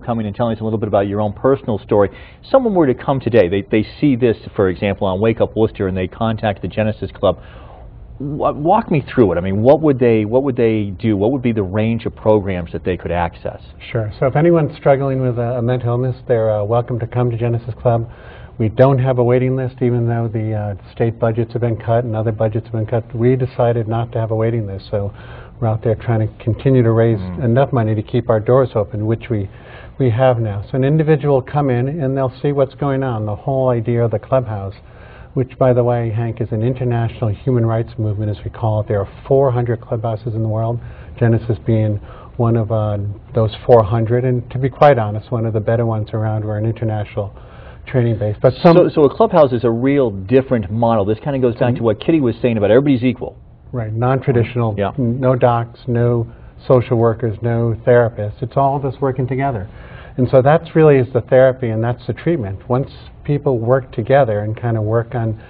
coming and telling us a little bit about your own personal story. Someone were to come today, they see this, for example, on Wake Up Worcester, and they contact the Genesis Club. Walk me through it. I mean, what would they do? What would be the range of programs that they could access? Sure. So if anyone's struggling with a mental illness, they're welcome to come to Genesis Club. We don't have a waiting list, even though the state budgets have been cut and other budgets have been cut. We decided not to have a waiting list, so we're out there trying to continue to raise enough money to keep our doors open, which we have now. So an individual will come in and they'll see what's going on. The whole idea of the clubhouse, which, by the way, Hank, is an international human rights movement, as we call it. There are 400 clubhouses in the world, Genesis being one of those 400, and to be quite honest, one of the better ones around. We're an international training base. But so a clubhouse is a real different model. This kind of goes back to what Kitty was saying about everybody's equal. Right, non-traditional, yeah. No docs, no social workers, no therapists. It's all of us working together. And so that's really is the therapy, and that's the treatment. Once people work together and kind of work on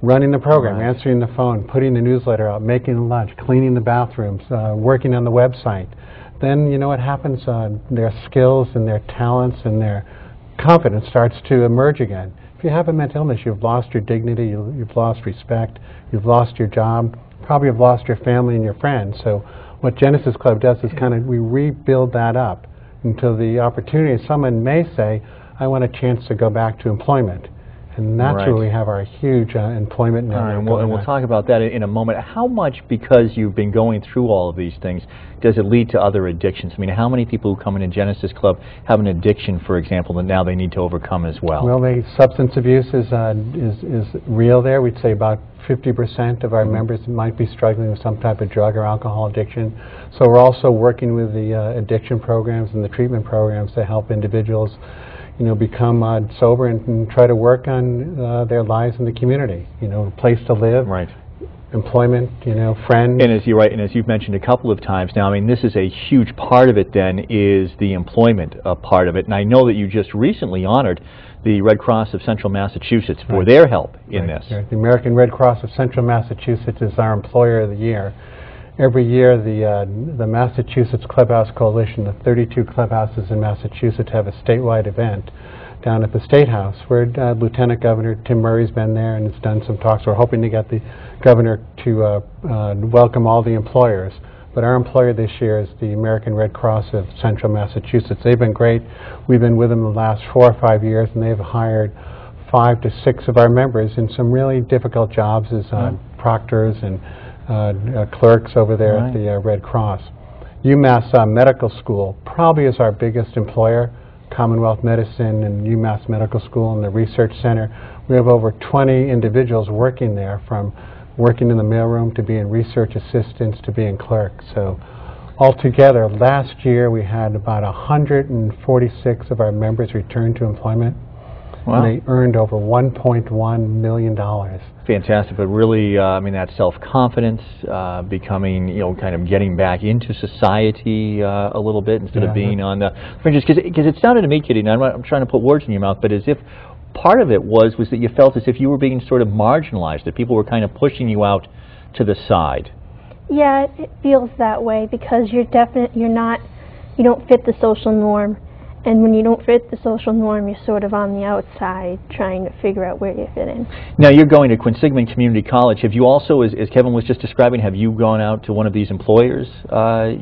running the program, answering the phone, putting the newsletter out, making lunch, cleaning the bathrooms, working on the website, then you know what happens? Their skills and their talents and their confidence starts to emerge again. If you have a mental illness, you've lost your dignity, you've lost respect, you've lost your job, probably have lost your family and your friends. So what Genesis Club does is kind of we rebuild that up until the opportunity. Someone may say, I want a chance to go back to employment. And that's where we have our huge employment network. And we'll talk about that in a moment. How much, because you've been going through all of these things, does it lead to other addictions? I mean, how many people who come into Genesis Club have an addiction, for example, that now they need to overcome as well? Well, the substance abuse is real there. We'd say about 50% of our members might be struggling with some type of drug or alcohol addiction. So we're also working with the addiction programs and the treatment programs to help individuals, you know, become sober and try to work on their lives in the community. You know, a place to live, employment, you know, friends. And as you've mentioned a couple of times now, I mean, this is a huge part of it. Then is the employment part of it, and I know that you just recently honored the Red Cross of Central Massachusetts for their help in this. The American Red Cross of Central Massachusetts is our Employer of the Year. Every year, the Massachusetts Clubhouse Coalition, the 32 clubhouses in Massachusetts, have a statewide event down at the State House, where Lieutenant Governor Tim Murray's been there and has done some talks. We're hoping to get the governor to welcome all the employers. But our employer this year is the American Red Cross of Central Massachusetts. They've been great. We've been with them the last 4 or 5 years, and they've hired 5 to 6 of our members in some really difficult jobs as proctors and clerks over there at the Red Cross. UMass Medical School probably is our biggest employer. Commonwealth Medicine and UMass Medical School and the Research Center. We have over 20 individuals working there, from working in the mailroom to being research assistants to being clerks. So altogether, last year we had about 146 of our members return to employment. Wow. And they earned over $1.1 million. Fantastic, but really, I mean, that self-confidence, becoming, you know, kind of getting back into society a little bit instead of being on the fringes. Because it sounded to me, Kitty, and I'm trying to put words in your mouth, but as if part of it was that you felt as if you were being sort of marginalized, that people were kind of pushing you out to the side. Yeah, it feels that way because you don't fit the social norm. And when you don't fit the social norm, you're sort of on the outside trying to figure out where you fit in. Now, you're going to Quinsigamond Community College. Have you also, as Kevin was just describing, have you gone out to one of these employers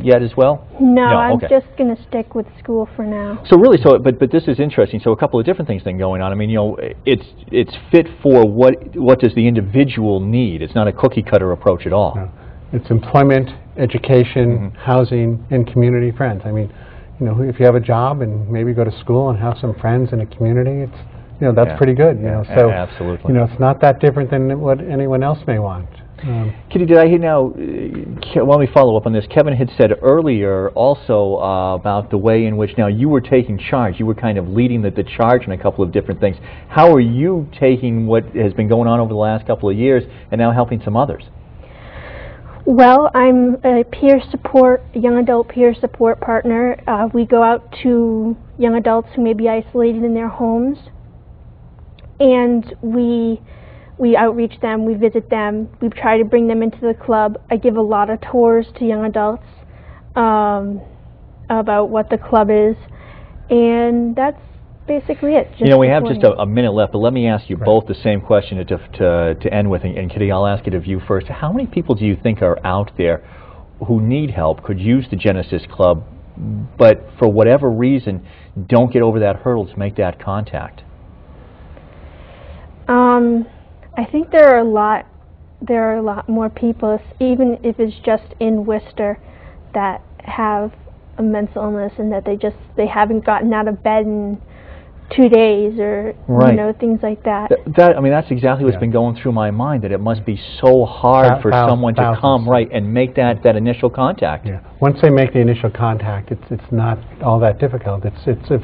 yet as well? No, I'm just going to stick with school for now. So really, but this is interesting. So a couple of different things then going on. I mean, you know, it's fit for what does the individual need. It's not a cookie-cutter approach at all. No. It's employment, education, housing, and community friends. I mean, you know, if you have a job and maybe go to school and have some friends in a community, it's, you know, that's pretty good. You know, so absolutely. You know, it's not that different than what anyone else may want. Kitty, did I hear now? Let me follow up on this. Kevin had said earlier also about the way in which now you were taking charge. You were kind of leading the charge in a couple of different things. How are you taking what has been going on over the last couple of years and now helping some others? Well, I'm a young adult peer support partner. We go out to young adults who may be isolated in their homes, and we outreach them, we visit them, we try to bring them into the club. I give a lot of tours to young adults about what the club is, And that's basically it. You know, we have just a minute left, but let me ask you Right. both the same question to end with. And Kitty, I'll ask it of you first. How many people do you think are out there who need help, could use the Genesis Club, but for whatever reason don't get over that hurdle to make that contact? I think there are a lot more people, even if it's just in Worcester, that have a mental illness and that they haven't gotten out of bed in 2 days, or Right. you know, things like that. I mean, that's exactly what's been going through my mind, that it must be so hard for someone to come and make that initial contact. Yeah. Once they make the initial contact, it's not all that difficult. It's a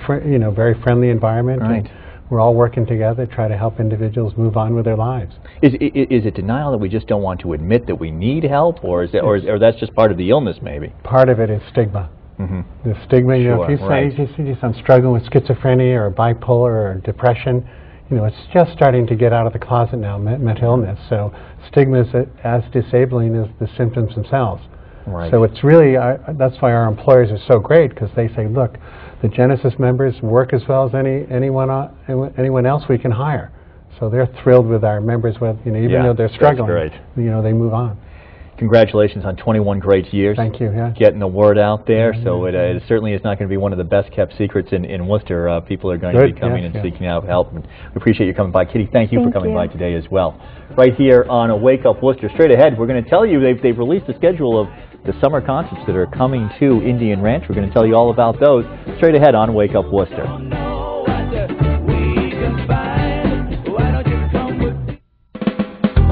very friendly environment. Right. And we're all working together to try to help individuals move on with their lives. Is it denial that we just don't want to admit that we need help, or that's just part of the illness, maybe? Part of it is stigma. Mm-hmm. The stigma, you know, if you Sure, say, right. I'm struggling with schizophrenia or bipolar or depression, you know, it's just starting to get out of the closet now, mental illness. So stigma is as disabling as the symptoms themselves. Right. So it's really, that's why our employers are so great, because they say, look, the Genesis members work as well as anyone else we can hire. So they're thrilled with our members, even though they're struggling, great. They move on. Congratulations on 21 great years. Thank you. Yeah. Getting the word out there, so it certainly is not going to be one of the best kept secrets in Worcester. People are going to be coming and seeking out help. And we appreciate you coming by. Kitty, thank you for coming by today as well. Right here on a Wake Up Worcester. Straight ahead, we're going to tell you they've released a schedule of the summer concerts that are coming to Indian Ranch. We're going to tell you all about those straight ahead on Wake Up Worcester.